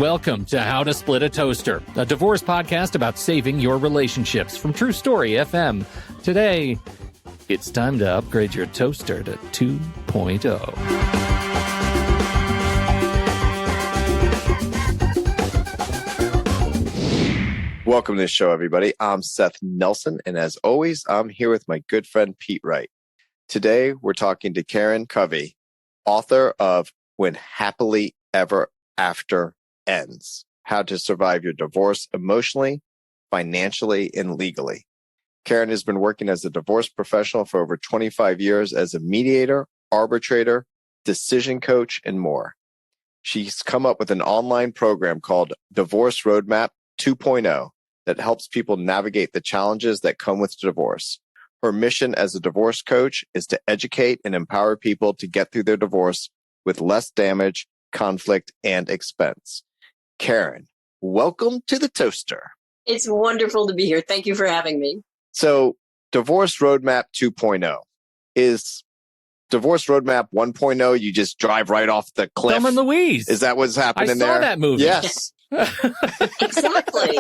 Welcome to How to Split a Toaster, a divorce podcast about saving your relationships from True Story FM. Today, it's time to upgrade your toaster to 2.0. Welcome to the show, everybody. I'm Seth Nelson, and as always, I'm here with my good friend Pete Wright. Today, we're talking to Karen Covy, author of When Happily Ever After Ends: How to Survive Your Divorce Emotionally, Financially, and Legally. Karen has been working as a divorce professional for over 25 years as a mediator, arbitrator, decision coach, and more. She's come up with an online program called Divorce Roadmap 2.0 that helps people navigate the challenges that come with divorce. Her mission as a divorce coach is to educate and empower people to get through their divorce with less damage, conflict, and expense. Karen, welcome to the Toaster. It's wonderful to be here. Thank you for having me. So, Divorce Roadmap 2.0 is Divorce Roadmap 1.0. You just drive right off the cliff. Thelma and Louise. Is that what's happening there? I saw that movie. Yes. Exactly.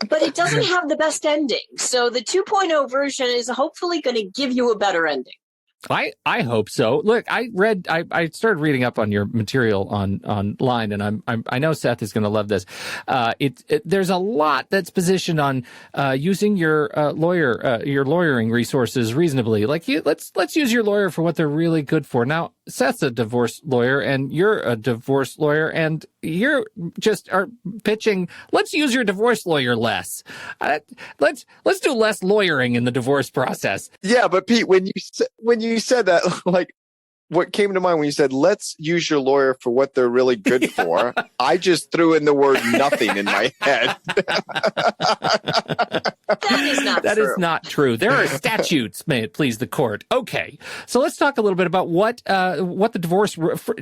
But it doesn't have the best ending. So the 2.0 version is hopefully going to give you a better ending. I hope so. Look, I started reading up on your material online, and I know Seth is going to love this. There's a lot that's positioned on using your lawyering resources reasonably. Like, let's use your lawyer for what they're really good for. Now, Seth's a divorce lawyer, and you're a divorce lawyer, and you're just are pitching. Let's use your divorce lawyer less. Let's do less lawyering in the divorce process. Yeah, but Pete, when you said that, like, what came to mind when you said, let's use your lawyer for what they're really good for, I just threw in the word nothing in my head. That is not true. There are statutes, may it please the court. Okay, so let's talk a little bit about what the divorce,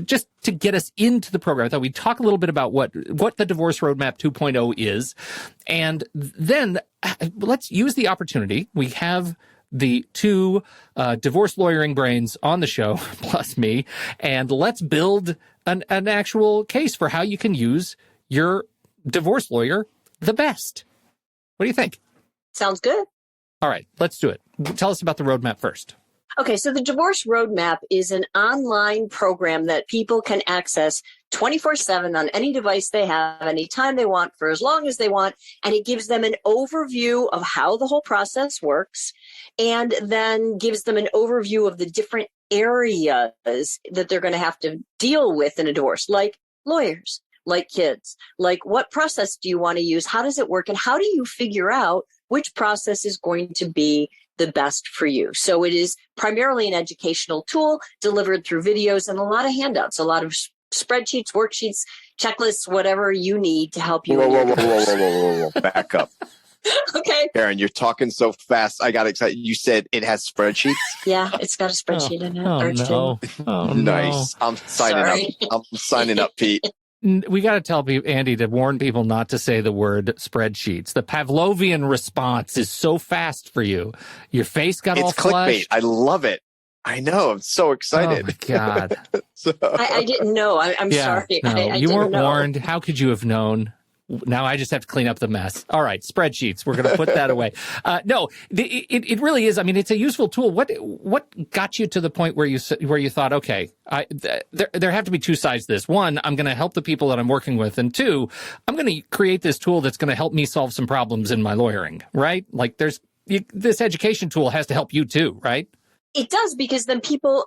just to get us into the program. I thought we'd talk a little bit about what the Divorce Roadmap 2.0 is, and then let's use the opportunity. We have the two divorce lawyering brains on the show, plus me, and let's build an actual case for how you can use your divorce lawyer the best. What do you think? Sounds good. All right, let's do it. Tell us about the roadmap first. Okay, so the Divorce Roadmap is an online program that people can access 24/7 on any device they have, anytime they want, for as long as they want. And it gives them an overview of how the whole process works, and then gives them an overview of the different areas that they're going to have to deal with in a divorce, like lawyers, like kids, like what process do you want to use? How does it work? And how do you figure out which process is going to be the best for you? So it is primarily an educational tool delivered through videos and a lot of handouts, a lot of spreadsheets, worksheets, checklists, whatever you need to help you. Whoa. Back up. Okay. Karen, you're talking so fast. I got excited. You said it has spreadsheets? Yeah, it's got a spreadsheet in it. Nice. I'm signing up. I'm signing up, Pete. We got to tell Andy to warn people not to say the word spreadsheets. The Pavlovian response is so fast for you. Your face got all flushed. It's clickbait. I love it. I know. I'm so excited. Oh, my God. I didn't know. I'm sorry. No, you weren't warned. How could you have known? Now I just have to clean up the mess. All right, spreadsheets. We're going to put that away. No, it really is. I mean, it's a useful tool. What got you to the point where you thought, okay, there have to be two sides to this. One, I'm going to help the people that I'm working with, and two, I'm going to create this tool that's going to help me solve some problems in my lawyering. Right? Like, this education tool has to help you too, right? It does, because then people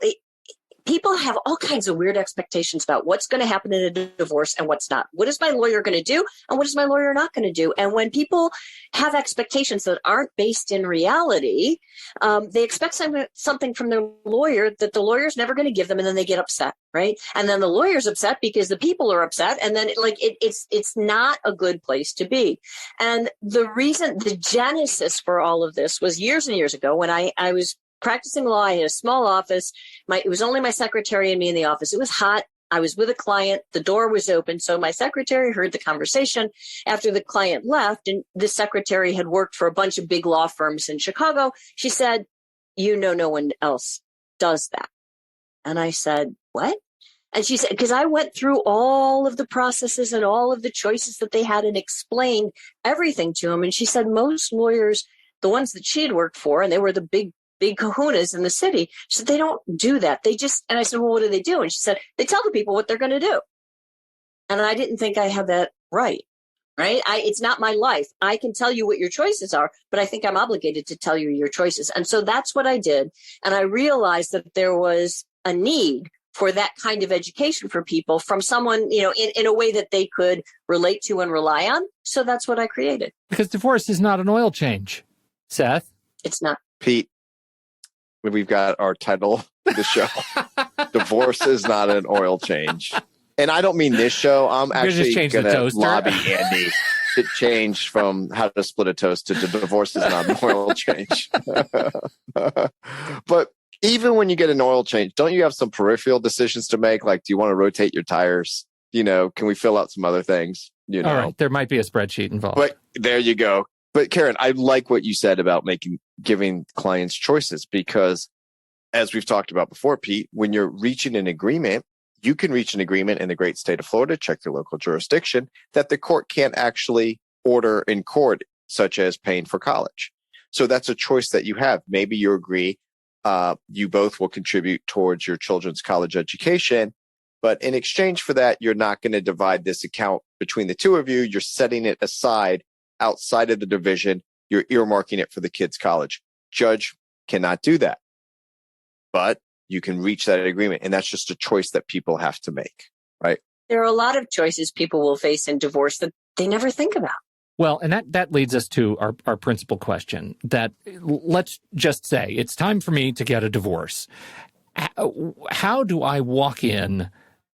have all kinds of weird expectations about what's going to happen in a divorce and what's not. What is my lawyer going to do and what is my lawyer not going to do? And when people have expectations that aren't based in reality, they expect something from their lawyer that the lawyer's never going to give them, and then they get upset, right? And then the lawyer's upset because the people are upset, and then it's not a good place to be. And the genesis for all of this was years and years ago when I was practicing law. I had a small office. It was only my secretary and me in the office. It was hot. I was with a client. The door was open. So my secretary heard the conversation after the client left. And the secretary had worked for a bunch of big law firms in Chicago. She said, no one else does that. And I said, what? And she said, because I went through all of the processes and all of the choices that they had and explained everything to them. And she said most lawyers, the ones that she had worked for, and they were the big kahunas in the city, she said, they don't do that. They just, and I said, well, what do they do? And she said, they tell the people what they're going to do. And I didn't think I had that right. It's not my life. I can tell you what your choices are, but I think I'm obligated to tell you your choices. And so that's what I did. And I realized that there was a need for that kind of education for people from someone, in a way that they could relate to and rely on. So that's what I created. Because divorce is not an oil change, Seth. It's not. Pete, we've got our title of the show. Divorce is not an oil change. And I don't mean this show. I'm actually going to lobby Andy to change from how to split a toast to divorce is not an oil change. But even when you get an oil change, don't you have some peripheral decisions to make? Like, do you want to rotate your tires? Can we fill out some other things? All right. There might be a spreadsheet involved. But there you go. But Karen, I like what you said about giving clients choices, because as we've talked about before, Pete, when you're reaching an agreement, you can reach an agreement in the great state of Florida, check your local jurisdiction, that the court can't actually order in court, such as paying for college. So that's a choice that you have. Maybe you agree you both will contribute towards your children's college education, but in exchange for that, you're not going to divide this account between the two of you. You're setting it aside outside of the division. You're earmarking it for the kids' college. Judge cannot do that, but you can reach that agreement. And that's just a choice that people have to make, right? There are a lot of choices people will face in divorce that they never think about. Well, and that leads us to our principal question, that let's just say it's time for me to get a divorce. How do I walk in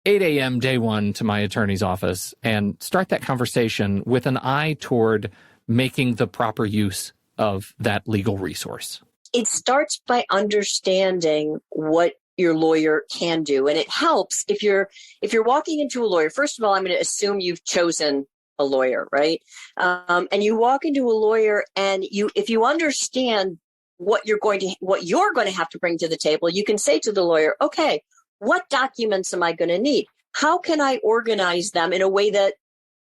8 a.m. day one to my attorney's office and start that conversation with an eye toward making the proper use of that legal resource? It starts by understanding what your lawyer can do. And it helps if you're walking into a lawyer. First of all, I'm going to assume you've chosen a lawyer, right? And you walk into a lawyer, and if you understand what you're going to have to bring to the table, you can say to the lawyer, okay, what documents am I going to need? How can I organize them in a way that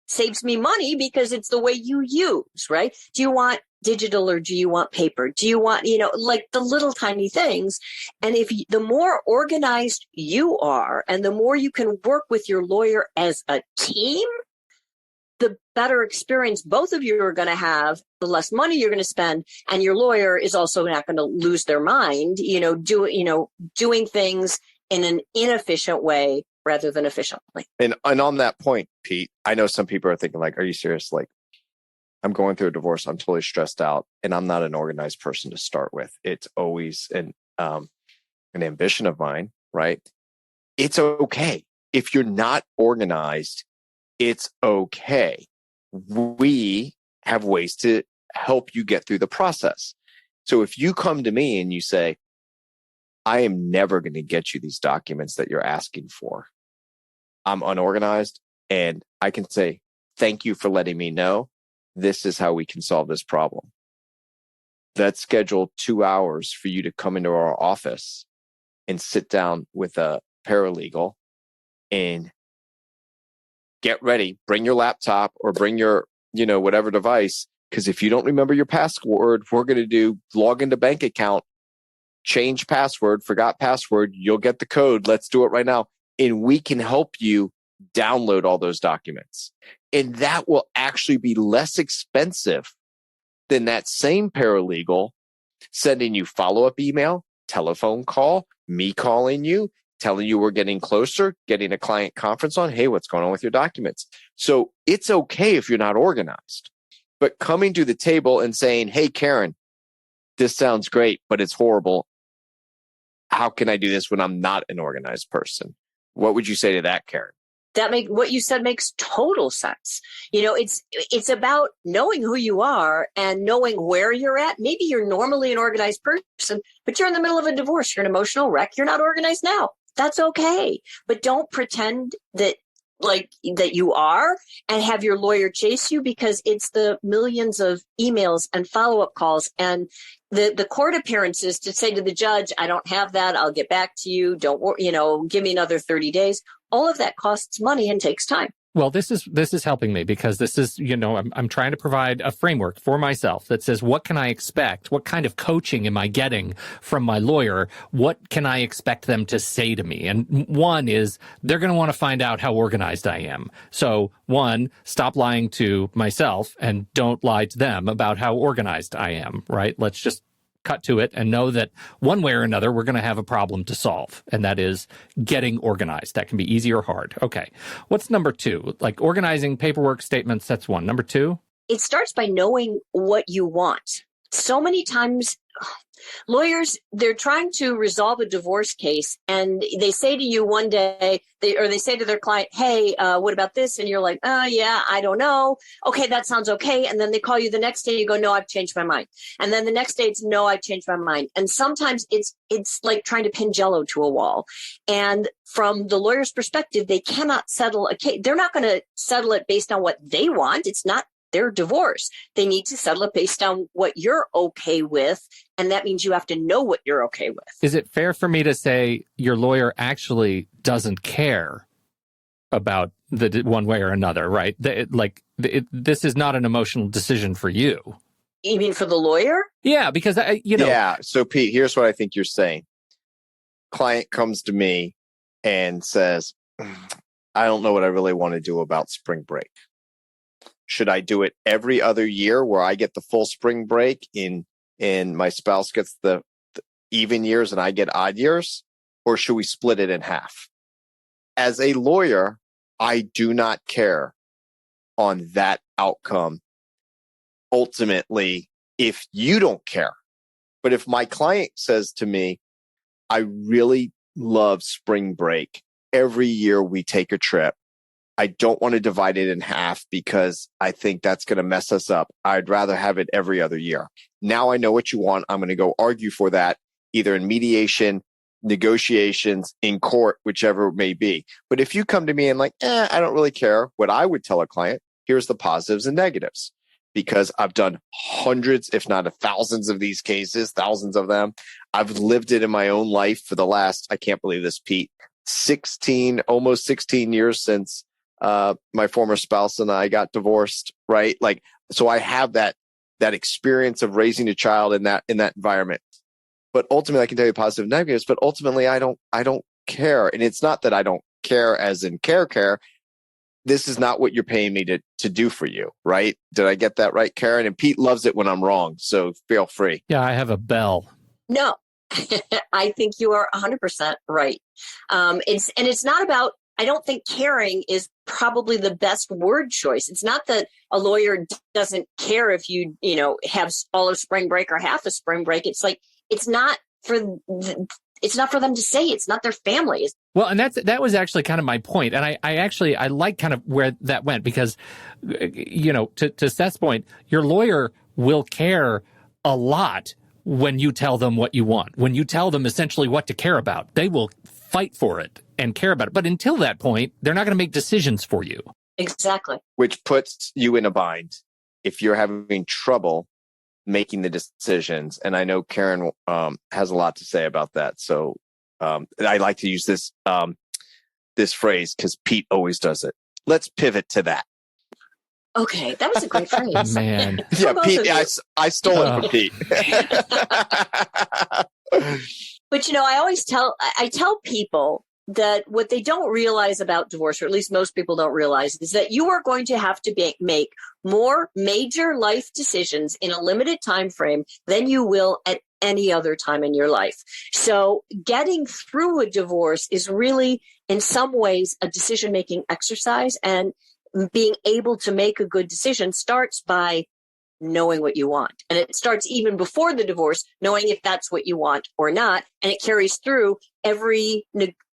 saves me money because it's the way you use, right? Do you want digital or do you want paper? Do you want, like the little tiny things? And the more organized you are and the more you can work with your lawyer as a team, the better experience both of you are going to have, the less money you're going to spend, and your lawyer is also not going to lose their mind, doing things in an inefficient way rather than efficiently. And on that point, Pete, I know some people are thinking like, are you serious? Like, I'm going through a divorce. I'm totally stressed out, and I'm not an organized person to start with. It's always an ambition of mine, right? It's okay. If you're not organized, it's okay. We have ways to help you get through the process. So if you come to me and you say, I am never going to get you these documents that you're asking for, I'm unorganized, and I can say, thank you for letting me know. This is how we can solve this problem. Let's schedule 2 hours for you to come into our office and sit down with a paralegal and get ready. Bring your laptop or bring your, whatever device. Because if you don't remember your password, we're going to do log into bank account, change password, forgot password. You'll get the code. Let's do it right now. And we can help you download all those documents. And that will actually be less expensive than that same paralegal sending you follow-up email, telephone call, me calling you, telling you we're getting closer, getting a client conference on, hey, what's going on with your documents? So it's okay if you're not organized. But coming to the table and saying, hey, Karen, this sounds great, but it's horrible. How can I do this when I'm not an organized person? What would you say to that, Karen? What you said makes total sense. It's about knowing who you are and knowing where you're at. Maybe you're normally an organized person, but you're in the middle of a divorce. You're an emotional wreck. You're not organized now. That's okay. But don't pretend that you are and have your lawyer chase you, because it's the millions of emails and follow-up calls and the court appearances to say to the judge, I don't have that. I'll get back to you. Don't worry, give me another 30 days. all of that costs money and takes time. Well, this is helping me because this is, I'm trying to provide a framework for myself that says, what can I expect? What kind of coaching am I getting from my lawyer? What can I expect them to say to me? And one is they're going to want to find out how organized I am. So one, stop lying to myself and don't lie to them about how organized I am, right? Let's just cut to it and know that one way or another, we're going to have a problem to solve. And that is getting organized. That can be easy or hard. Okay. What's number two? Like organizing paperwork, statements, that's one. Number two? It starts by knowing what you want. So many times lawyers, they're trying to resolve a divorce case and they say to you one day, they say to their client, hey, what about this? And you're like, yeah, I don't know. Okay, that sounds okay. And then they call you the next day, you go, no, I've changed my mind. And then the next day it's, no, I've changed my mind. And sometimes it's like trying to pin Jello to a wall. And from the lawyer's perspective, they cannot settle a case. They're not going to settle it based on what they want. It's not their divorce. They need to settle it based on what you're okay with. And that means you have to know what you're okay with. Is it fair for me to say your lawyer actually doesn't care about the one way or another, right? This is not an emotional decision for you. You mean for the lawyer? Yeah, because, Yeah. So, Pete, here's what I think you're saying. Client comes to me and says, I don't know what I really want to do about spring break. Should I do it every other year where I get the full spring break and my spouse gets the even years and I get odd years? Or should we split it in half? As a lawyer, I do not care on that outcome. Ultimately, if you don't care. But if my client says to me, I really love spring break. Every year we take a trip. I don't want to divide it in half because I think that's going to mess us up. I'd rather have it every other year. Now I know what you want. I'm going to go argue for that, either in mediation, negotiations, in court, whichever it may be. But if you come to me and I don't really care, what I would tell a client, here's the positives and negatives. Because I've done hundreds, if not thousands of these cases, thousands of them. I've lived it in my own life for the last, I can't believe this, Pete, almost 16 years since my former spouse and I got divorced, right? So I have that experience of raising a child in that environment. But ultimately, I can tell you positive and negatives, but ultimately I don't care. And it's not that I don't care as in care. This is not what you're paying me to do for you, right? Did I get that right, Karen? And Pete loves it when I'm wrong, so feel free. Yeah, I have a bell. No, I think you are 100% right. It's not about, I don't think caring is probably the best word choice. It's not that a lawyer doesn't care if you have all of spring break or half of spring break. It's like, it's not for them to say. It's not their family. Well, and that was actually kind of my point. And I like kind of where that went because, to Seth's point, your lawyer will care a lot when you tell them what you want. When you tell them essentially what to care about, they will fight for it and care about it. But until that point, they're not going to make decisions for you. Exactly. Which puts you in a bind if you're having trouble making the decisions. And I know Karen has a lot to say about that. So I like to use this phrase because Pete always does it. Let's pivot to that. Okay, that was a great phrase. Man. Yeah, Pete, I stole it from Pete. But I tell people that what they don't realize about divorce, or at least most people don't realize, is that you are going to have to make more major life decisions in a limited time frame than you will at any other time in your life. So getting through a divorce is really, in some ways, a decision-making exercise, and being able to make a good decision starts by knowing what you want. And it starts even before the divorce, knowing if that's what you want or not. And it carries through every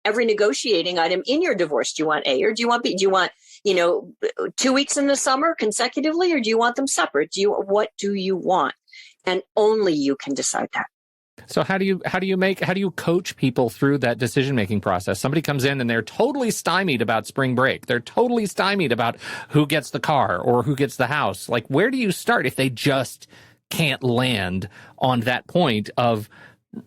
negotiating item in your divorce. Do you want A or do you want B? Do you want, 2 weeks in the summer consecutively, or do you want them separate? What do you want? And only you can decide that. So how do you coach people through that decision-making process? Somebody comes in and they're totally stymied about spring break. They're totally stymied about who gets the car or who gets the house. Like, where do you start if they just can't land on that point of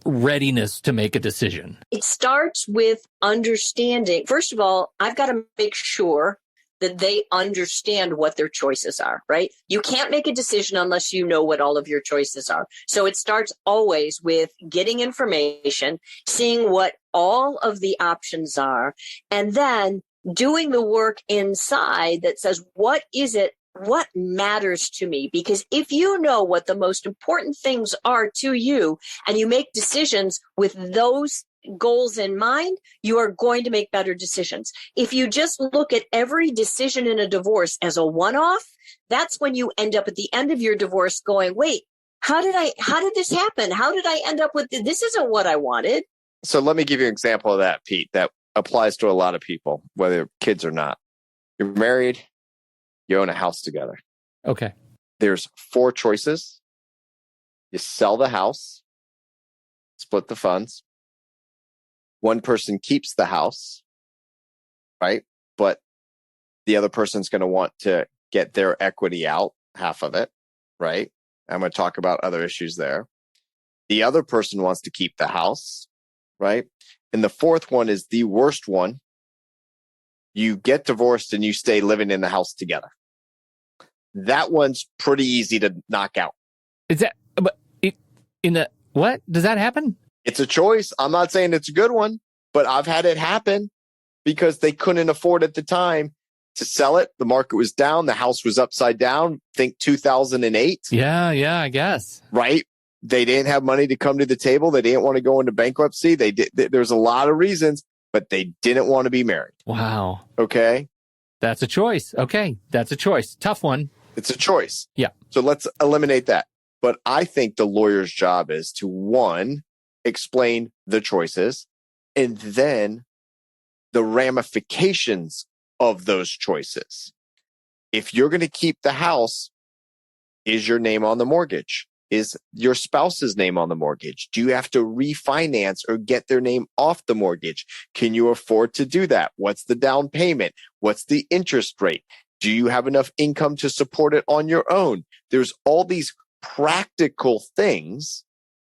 readiness to make a decision? It starts with understanding. First of all, I've got to make sure that they understand what their choices are, right? You can't make a decision unless you know what all of your choices are. So it starts always with getting information, seeing what all of the options are, and then doing the work inside that says, what is it? What matters to me? Because if you know what the most important things are to you and you make decisions with those goals in mind, you are going to make better decisions. If you just look at every decision in a divorce as a one-off, that's when you end up at the end of your divorce going, wait, how did this happen? How did I end up with this? This isn't what I wanted. So let me give you an example of that, Pete, that applies to a lot of people, whether kids or not. You're married, you own a house together. Okay. There's 4 choices. You sell the house, split the funds. One person keeps the house, right? But the other person's going to want to get their equity out, half of it, right? I'm going to talk about other issues there. The other person wants to keep the house, right? And the fourth one is the worst one. You get divorced and you stay living in the house together. That one's pretty easy to knock out. Is that what? Does that happen? It's a choice. I'm not saying it's a good one, but I've had it happen because they couldn't afford at the time to sell it. The market was down. The house was upside down. Think 2008. Yeah, I guess. Right? They didn't have money to come to the table. They didn't want to go into bankruptcy. There's a lot of reasons, but they didn't want to be married. Wow. Okay. That's a choice. Okay. That's a choice. Tough one. It's a choice. Yeah. So let's eliminate that. But I think the lawyer's job is to, one, explain the choices, and then the ramifications of those choices. If you're going to keep the house, is your name on the mortgage? Is your spouse's name on the mortgage? Do you have to refinance or get their name off the mortgage? Can you afford to do that? What's the down payment? What's the interest rate? Do you have enough income to support it on your own? There's all these practical things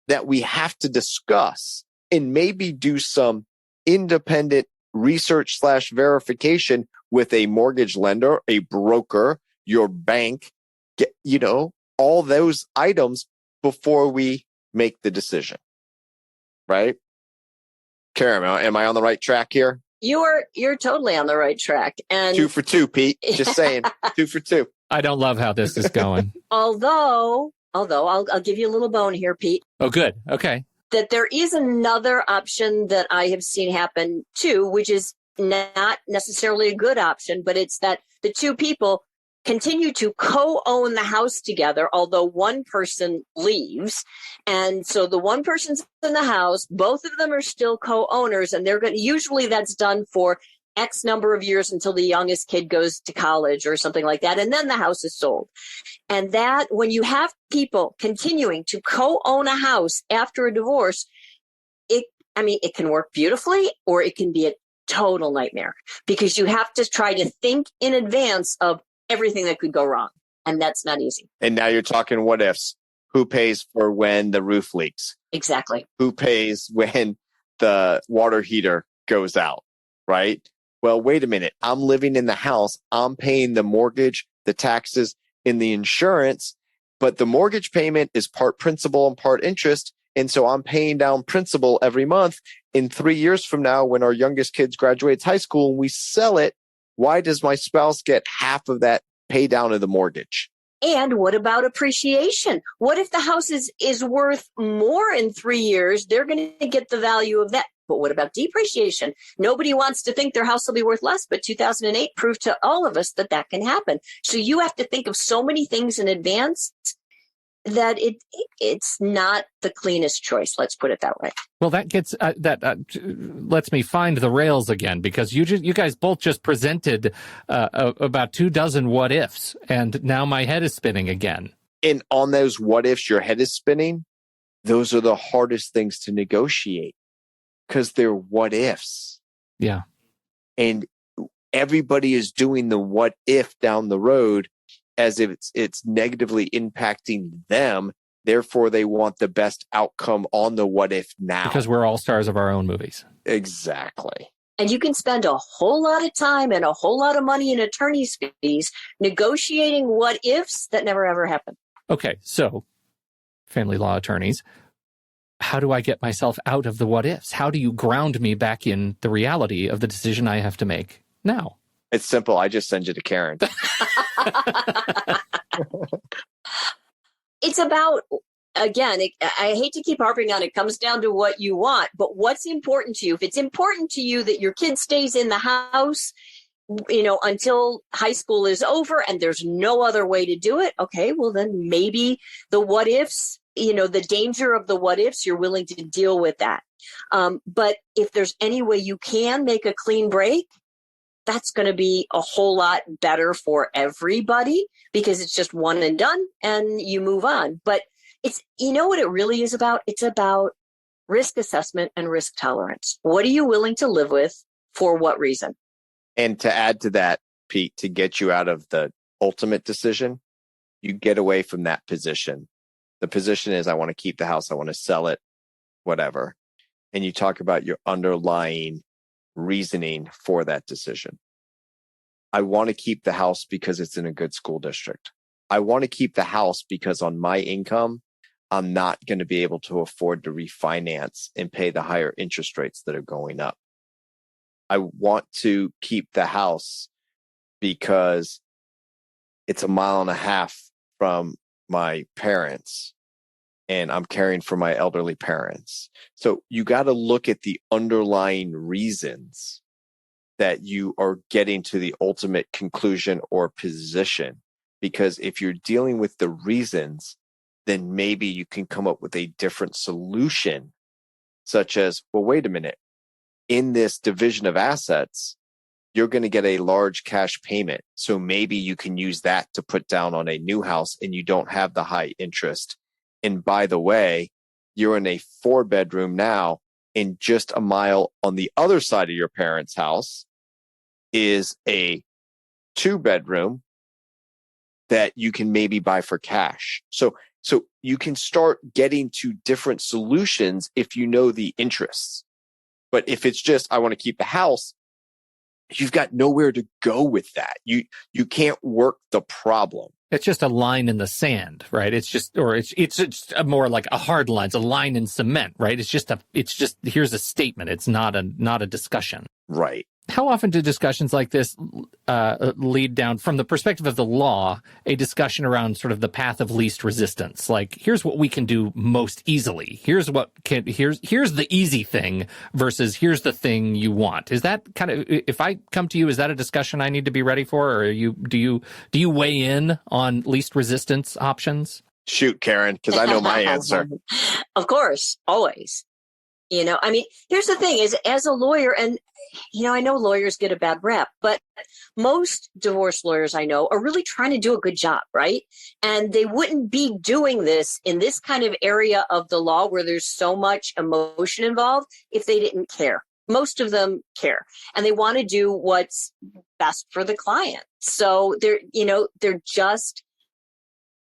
that we have to discuss and maybe do some independent research / verification with a mortgage lender, a broker, your bank, all those items before we make the decision. Right? Karen, am I on the right track here? You're totally on the right track. And 2 for 2, Pete. Just saying. 2 for 2. I don't love how this is going. Although I'll give you a little bone here, Pete. Oh, good. Okay. That there is another option that I have seen happen too, which is not necessarily a good option, but it's that the two people continue to co-own the house together, although one person leaves. And so the one person's in the house, both of them are still co-owners, and usually that's done for X number of years until the youngest kid goes to college or something like that. And then the house is sold. And that when you have people continuing to co-own a house after a divorce, it can work beautifully, or it can be a total nightmare, because you have to try to think in advance of everything that could go wrong. And that's not easy. And now you're talking what ifs. Who pays for when the roof leaks? Exactly. Who pays when the water heater goes out, right? Well, wait a minute. I'm living in the house. I'm paying the mortgage, the taxes, and the insurance, but the mortgage payment is part principal and part interest. And so I'm paying down principal every month. In 3 years from now, when our youngest kids graduates high school and we sell it, why does my spouse get half of that pay down of the mortgage? And what about appreciation? What if the house is worth more in 3 years? They're going to get the value of that. But what about depreciation? Nobody wants to think their house will be worth less, but 2008 proved to all of us that can happen. So you have to think of so many things in advance that it's not the cleanest choice. Let's put it that way. Well, that gets lets me find the rails again, because you guys both just presented about 24 what ifs, and now my head is spinning again. And on those what ifs, your head is spinning. Those are the hardest things to negotiate because they're what ifs. Yeah, and everybody is doing the what if down the road as if it's negatively impacting them Therefore, they want the best outcome on the what if now. Because we're all stars of our own movies. Exactly. And you can spend a whole lot of time and a whole lot of money in attorney's fees negotiating what ifs that never ever happen. Okay, so family law attorneys, how do I get myself out of the what ifs? How do you ground me back in the reality of the decision I have to make now? It's simple. I just send you to Karen. It's about, again, I hate to keep harping on it, comes down to what you want, but what's important to you. If it's important to you that your kid stays in the house, until high school is over and there's no other way to do it, okay, well then maybe the what ifs, the danger of the what ifs, you're willing to deal with that. But if there's any way you can make a clean break, that's going to be a whole lot better for everybody because it's just one and done and you move on. But it's, what it really is about? It's about risk assessment and risk tolerance. What are you willing to live with? For what reason? And to add to that, Pete, to get you out of the ultimate decision, you get away from that position. The position is, I want to keep the house. I want to sell it, whatever. And you talk about your underlying reasoning for that decision. I want to keep the house because it's in a good school district. I want to keep the house because on my income, I'm not going to be able to afford to refinance and pay the higher interest rates that are going up. I want to keep the house because it's 1.5 miles from my parents and I'm caring for my elderly parents. So you got to look at the underlying reasons that you are getting to the ultimate conclusion or position. Because if you're dealing with the reasons, then maybe you can come up with a different solution, such as, well, wait a minute. In this division of assets, you're going to get a large cash payment. So maybe you can use that to put down on a new house and you don't have the high interest. And by the way, you're in a 4-bedroom now, and just 1 mile on the other side of your parents' house is a 2-bedroom that you can maybe buy for cash. So you can start getting to different solutions if you know the interests. But if it's just, I want to keep the house, you've got nowhere to go with that. You can't work the problem. It's just a line in the sand, right? It's just a more like a hard line. It's a line in cement, right? It's just here's a statement. It's not a discussion. Right. How often do discussions like this lead down, from the perspective of the law, a discussion around sort of the path of least resistance? Like, here's what we can do most easily. Here's the easy thing versus here's the thing you want. Is that kind of, if I come to you, is that a discussion I need to be ready for, or do you weigh in on least resistance options? Shoot, Karen, because I know my answer. Of course, always. Here's the thing is, as a lawyer, and, I know lawyers get a bad rap, but most divorce lawyers I know are really trying to do a good job, right? And they wouldn't be doing this in this kind of area of the law where there's so much emotion involved if they didn't care. Most of them care, and they want to do what's best for the client. So they're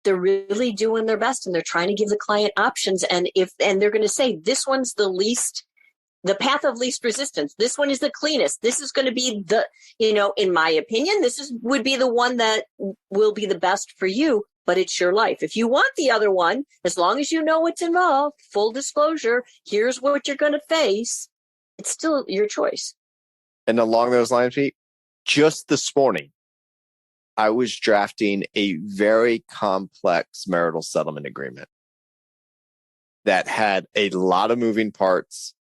really doing their best, and they're trying to give the client options. And they're going to say, this one's the path of least resistance. This one is the cleanest. This is going to be in my opinion, would be the one that will be the best for you, but it's your life. If you want the other one, as long as you know what's involved, full disclosure, here's what you're going to face, it's still your choice. And along those lines, Pete, just this morning, I was drafting a very complex marital settlement agreement that had a lot of moving parts,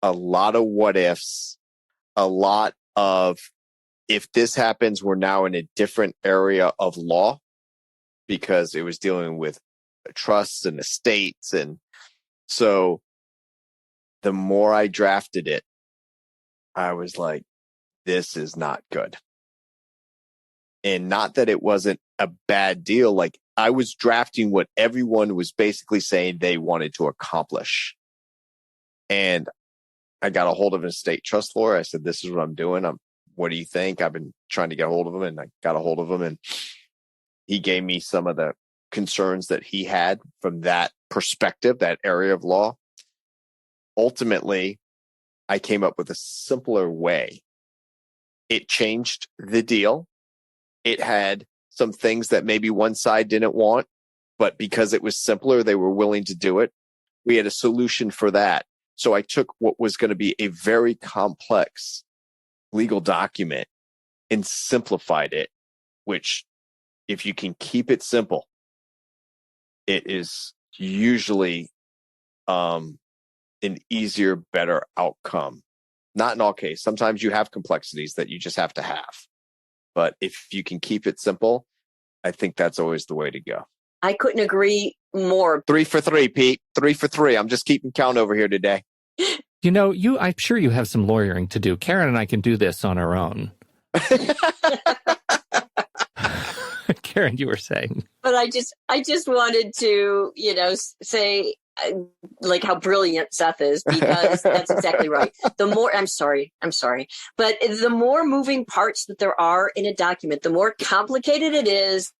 a lot of what ifs, a lot of, if this happens, we're now in a different area of law, because it was dealing with trusts and estates. And so the more I drafted it, I was like, this is not good. And not that it wasn't a bad deal. Like, I was drafting what everyone was basically saying they wanted to accomplish. And I got a hold of an estate trust lawyer. I said, this is what I'm doing. What do you think? I've been trying to get a hold of him, and I got a hold of him, and he gave me some of the concerns that he had from that perspective, that area of law. Ultimately, I came up with a simpler way. It changed the deal. It had some things that maybe one side didn't want, but because it was simpler, they were willing to do it. We had a solution for that. So I took what was going to be a very complex legal document and simplified it, which if you can keep it simple, it is usually an easier, better outcome. Not in all cases. Sometimes you have complexities that you just have to have. But if you can keep it simple, I think that's always the way to go. I couldn't agree more. 3 for 3, Pete. 3 for 3. I'm just keeping count over here today. You know, I'm sure you have some lawyering to do. Karen and I can do this on our own. Karen, you were saying. But I just wanted to, say like how brilliant Seth is, because that's exactly right. I'm sorry, but the more moving parts that there are in a document, the more complicated it is,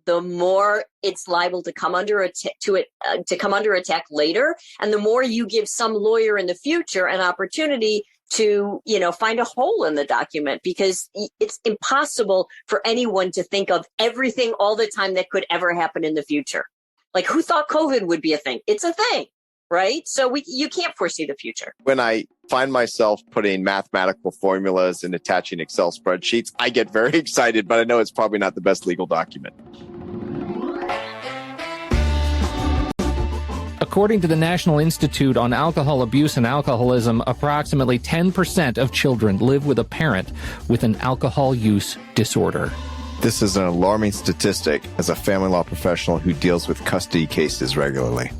the more it's liable to come under attack later, and the more you give some lawyer in the future an opportunity to, find a hole in the document, because it's impossible for anyone to think of everything all the time that could ever happen in the future. Like, who thought COVID would be a thing? It's a thing, right? So you can't foresee the future. When I find myself putting mathematical formulas and attaching Excel spreadsheets, I get very excited, but I know it's probably not the best legal document. According to the National Institute on Alcohol Abuse and Alcoholism, approximately 10% of children live with a parent with an alcohol use disorder. This is an alarming statistic as a family law professional who deals with custody cases regularly.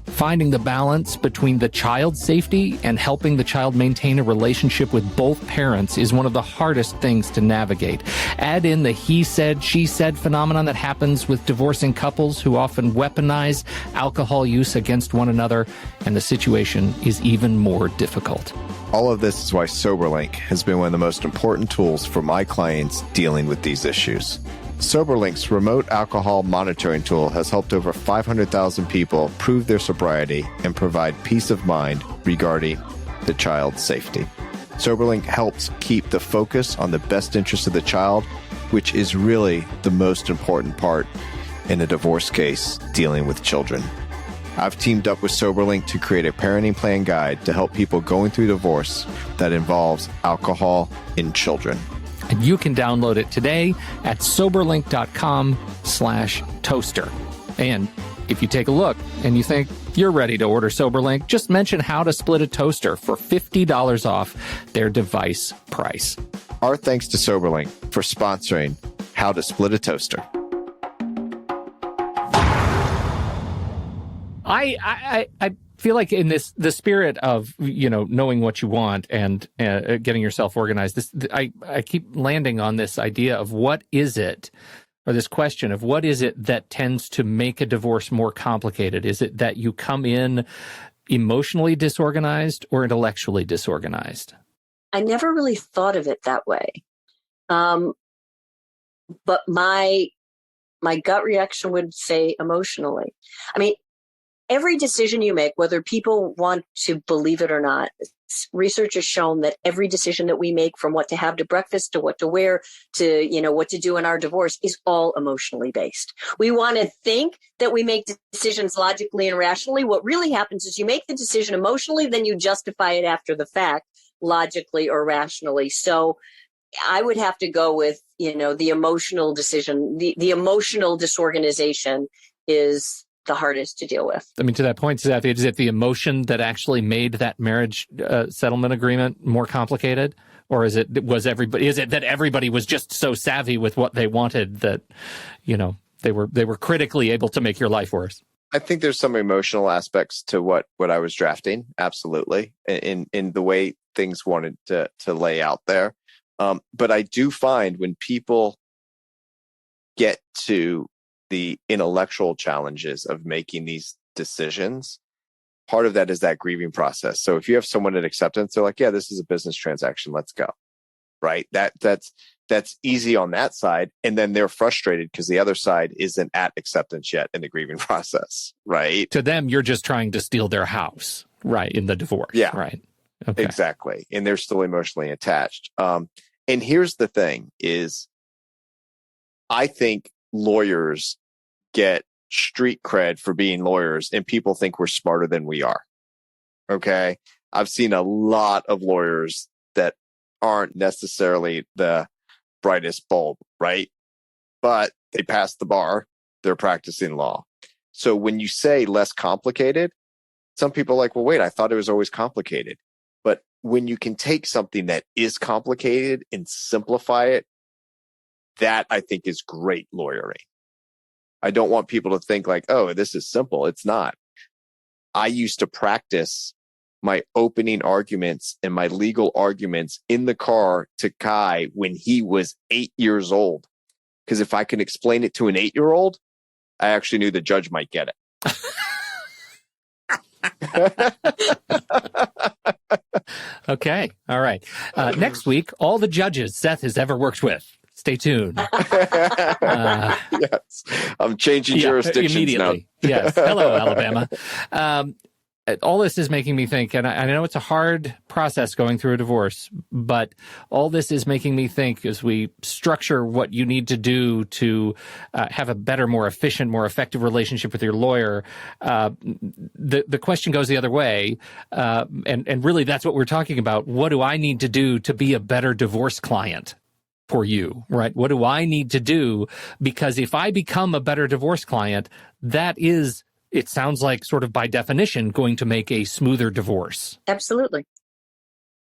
Finding the balance between the child's safety and helping the child maintain a relationship with both parents is one of the hardest things to navigate. Add in the he said, she said phenomenon that happens with divorcing couples who often weaponize alcohol use against one another, and the situation is even more difficult. All of this is why SoberLink has been one of the most important tools for my clients dealing with these issues. SoberLink's remote alcohol monitoring tool has helped over 500,000 people prove their sobriety and provide peace of mind regarding the child's safety. SoberLink helps keep the focus on the best interest of the child, which is really the most important part in a divorce case dealing with children. I've teamed up with SoberLink to create a parenting plan guide to help people going through divorce that involves alcohol in children. And you can download it today at soberlink.com/toaster. And if you take a look and you think you're ready to order SoberLink, just mention how to split a toaster for $50 off their device price. Our thanks to SoberLink for sponsoring How to Split a Toaster. I feel like in the spirit of, knowing what you want and getting yourself organized, I keep landing on this idea of what is it, or this question of what is it that tends to make a divorce more complicated? Is it that you come in emotionally disorganized or intellectually disorganized? I never really thought of it that way. But my gut reaction would say emotionally. I mean, every decision you make, whether people want to believe it or not, research has shown that every decision that we make, from what to have to breakfast to what to wear to, what to do in our divorce, is all emotionally based. We want to think that we make decisions logically and rationally. What really happens is you make the decision emotionally, then you justify it after the fact, logically or rationally. So I would have to go with, the emotional decision. The emotional disorganization is the hardest to deal with. I mean, to that point, Seth, is it the emotion that actually made that marriage settlement agreement more complicated? Or is it that everybody was just so savvy with what they wanted that, they were critically able to make your life worse? I think there's some emotional aspects to what I was drafting. Absolutely. In the way things wanted to lay out there. But I do find when people get to the intellectual challenges of making these decisions, part of that is that grieving process. So if you have someone at acceptance, they're like, yeah, this is a business transaction, let's go. Right? That's that's easy on that side. And then they're frustrated because the other side isn't at acceptance yet in the grieving process, right? To them, you're just trying to steal their house, right, in the divorce. Yeah, right. Okay. Exactly. And they're still emotionally attached. And here's the thing is, I think lawyers get street cred for being lawyers, and people think we're smarter than we are. Okay. I've seen a lot of lawyers that aren't necessarily the brightest bulb, right? But they passed the bar. They're practicing law. So when you say less complicated, some people are like, well, wait, I thought it was always complicated. But when you can take something that is complicated and simplify it, that I think is great lawyering. I don't want people to think like, oh, this is simple. It's not. I used to practice my opening arguments and my legal arguments in the car to Kai when he was 8 years old. Because if I can explain it to an 8-year-old, I actually knew the judge might get it. Okay. All right. Next week, all the judges Seth has ever worked with. Stay tuned. Yes. I'm changing jurisdictions immediately. now. Yes. Hello, Alabama. All this is making me think, and I know it's a hard process going through a divorce, but all this is making me think as we structure what you need to do to have a better, more efficient, more effective relationship with your lawyer. The question goes the other way, and really that's what we're talking about. What do I need to do to be a better divorce client for you, right? What do I need to do? Because if I become a better divorce client, that is, it sounds like sort of by definition, going to make a smoother divorce. Absolutely.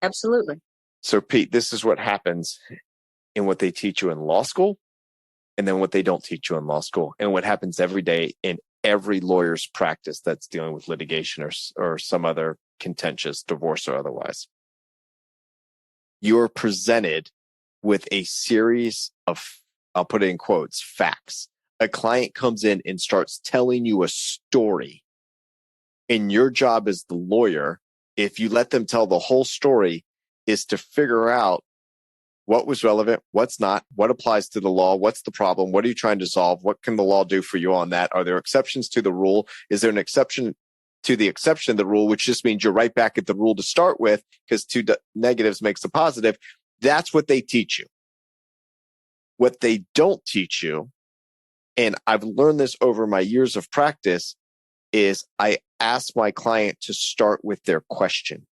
Absolutely. So, Pete, this is what happens in what they teach you in law school, and then what they don't teach you in law school, and what happens every day in every lawyer's practice that's dealing with litigation or some other contentious divorce or otherwise. You're presented with a series of, I'll put it in quotes, facts. A client comes in and starts telling you a story. And your job as the lawyer, if you let them tell the whole story, is to figure out what was relevant, what's not, what applies to the law, what's the problem, what are you trying to solve, what can the law do for you on that? Are there exceptions to the rule? Is there an exception to the exception of the rule, which just means you're right back at the rule to start with because two negatives makes a positive? That's what they teach you. What they don't teach you, and I've learned this over my years of practice, is I ask my client to start with their question.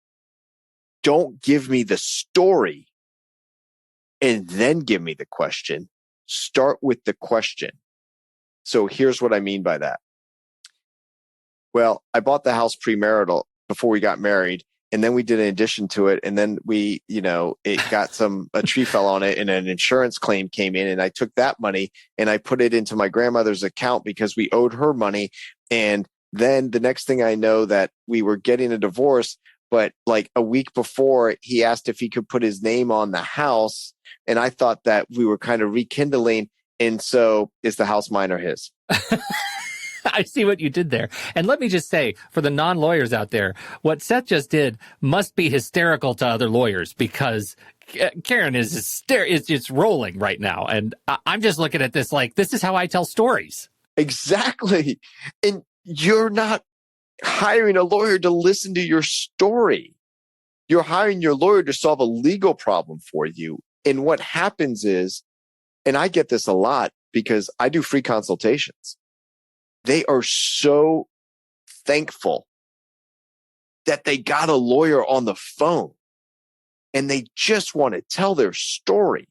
Don't give me the story and then give me the question. Start with the question. So here's what I mean by that. Well, I bought the house premarital before we got married. And then we did an addition to it. And then we, it got a tree fell on it and an insurance claim came in. And I took that money and I put it into my grandmother's account because we owed her money. And then the next thing I know that we were getting a divorce, but like a week before he asked if he could put his name on the house. And I thought that we were kind of rekindling. And so is the house mine or his? I see what you did there. And let me just say, for the non-lawyers out there, what Seth just did must be hysterical to other lawyers because Karen is it's rolling right now. And I'm just looking at this like, this is how I tell stories. Exactly. And you're not hiring a lawyer to listen to your story. You're hiring your lawyer to solve a legal problem for you. And what happens is, and I get this a lot because I do free consultations. They are so thankful that they got a lawyer on the phone and they just want to tell their story.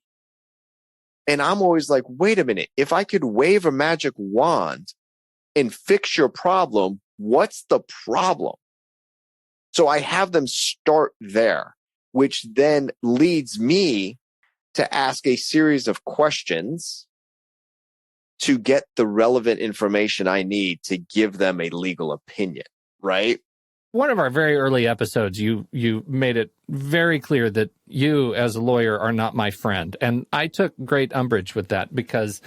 And I'm always like, wait a minute, if I could wave a magic wand and fix your problem, what's the problem? So I have them start there, which then leads me to ask a series of questions to get the relevant information I need to give them a legal opinion, right? one of our very early episodes, you made it very clear that you, as a lawyer, are not my friend. And I took great umbrage with that because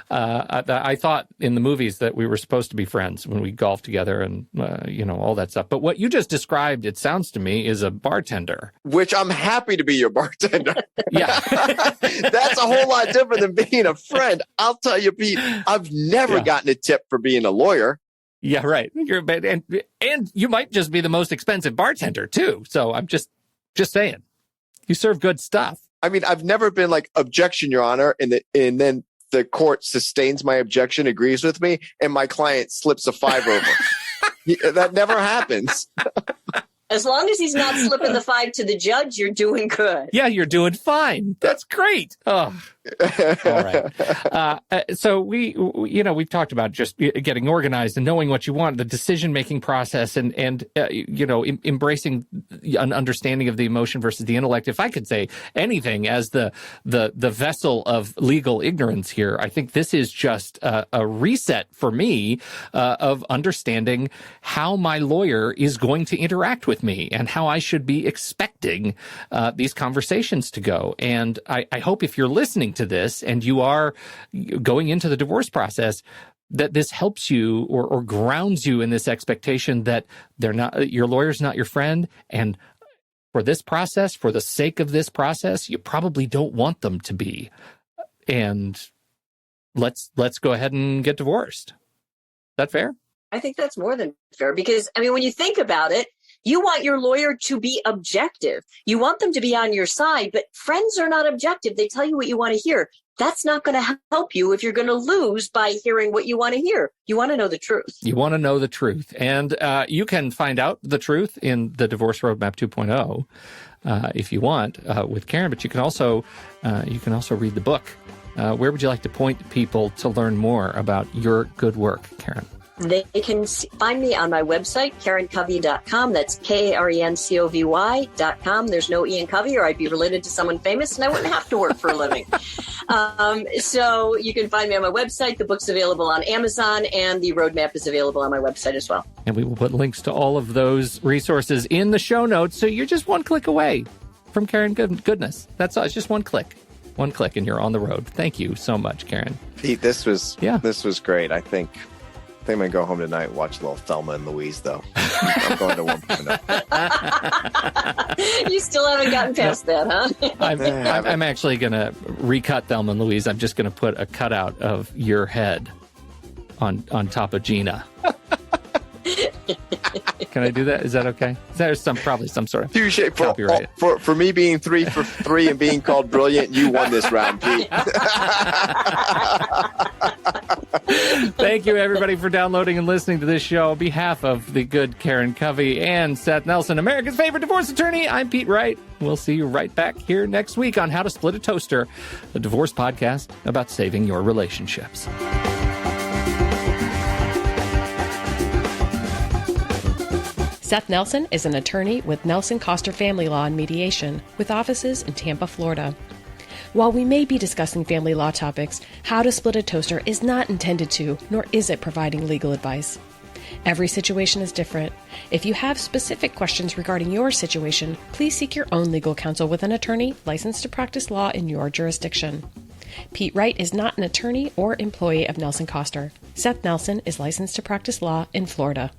I thought in the movies that we were supposed to be friends when we golfed together and, all that stuff. But what you just described, it sounds to me, is a bartender. Which I'm happy to be your bartender. Yeah. That's a whole lot different than being a friend. I'll tell you, Pete, I've never gotten a tip for being a lawyer. Yeah, right. And you might just be the most expensive bartender too. So I'm just saying, you serve good stuff. I mean, I've never been like, objection, Your Honor, and then the court sustains my objection, agrees with me, and my client slips a 5 over. That never happens. As long as he's not slipping the 5 to the judge, you're doing good. Yeah, you're doing fine. That's great. Oh, all right. So we've talked about just getting organized and knowing what you want, the decision-making process, and embracing an understanding of the emotion versus the intellect. If I could say anything as the vessel of legal ignorance here, I think this is just a reset for me of understanding how my lawyer is going to interact with me and how I should be expecting these conversations to go. And I hope if you're listening to this and you are going into the divorce process, that this helps you or grounds you in this expectation that your lawyer's not your friend. And for this process, for the sake of this process, you probably don't want them to be. And let's go ahead and get divorced. Is that fair? I think that's more than fair because, I mean, when you think about it, you want your lawyer to be objective. You want them to be on your side, but friends are not objective. They tell you what you want to hear. That's not going to help you if you're going to lose by hearing what you want to hear. You want to know the truth. You want to know the truth. And you can find out the truth in the Divorce Roadmap 2.0 if you want with Karen, but you can also read the book. Where would you like to point people to learn more about your good work, Karen? They can find me on my website, KarenCovy.com. That's KarenCovy.com. There's no E in Covey, or I'd be related to someone famous, and I wouldn't have to work for a living. So you can find me on my website. The book's available on Amazon, and the roadmap is available on my website as well. And we will put links to all of those resources in the show notes, so you're just one click away from Karen Goodness. That's all. It's just one click. One click, and you're on the road. Thank you so much, Karen. Pete, this was great. I think I'm going to go home tonight and watch a little Thelma and Louise, though. I'm going to 1.0. You still haven't gotten past that, huh? I'm actually going to recut Thelma and Louise. I'm just going to put a cutout of your head on top of Gina. Can I do that? Is that okay? There's probably some sort of copyright. For me being 3 for 3 and being called brilliant, you won this round, Pete. Thank you, everybody, for downloading and listening to this show. On behalf of the good Karen Covy and Seth Nelson, America's favorite divorce attorney, I'm Pete Wright. We'll see you right back here next week on How to Split a Toaster, a divorce podcast about saving your relationships. Seth Nelson is an attorney with Nelson Coster Family Law and Mediation, with offices in Tampa, Florida. While we may be discussing family law topics, How to Split a Toaster is not intended to, nor is it providing legal advice. Every situation is different. If you have specific questions regarding your situation, please seek your own legal counsel with an attorney licensed to practice law in your jurisdiction. Pete Wright is not an attorney or employee of Nelson Coster. Seth Nelson is licensed to practice law in Florida.